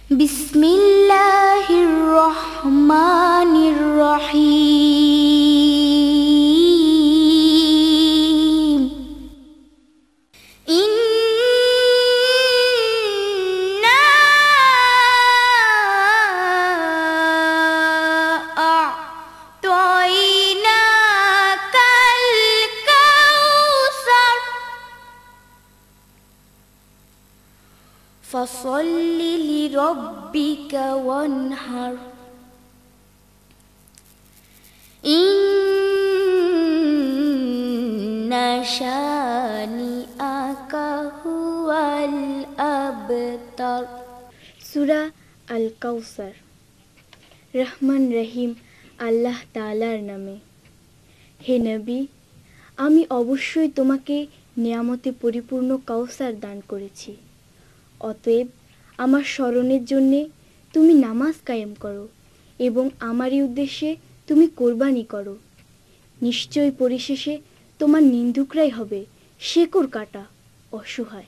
বিসমিল্লাহির রহমানির রহিম। ইন্না আ'তাইনাকাল কাউসার ফাসাল্লি লিরাব্বিকা ওয়ানহার। ইন্না শানিআকা হুয়াল আবতার। সূরা আল কাউসার। রহমান রহিম আল্লাহ তাআলার নামে। হে নবী, আমি অবশ্যই তোমাকে নিয়ামতে পরিপূর্ণ কাউসার দান করেছি। অতএব আমার স্মরণের জন্যে তুমি নামাজ কায়েম করো এবং আমারই উদ্দেশ্যে তুমি কোরবানি করো। নিশ্চয় পরিশেষে তোমার নিন্দুকরাই হবে শেকড় কাটা, অসহায়।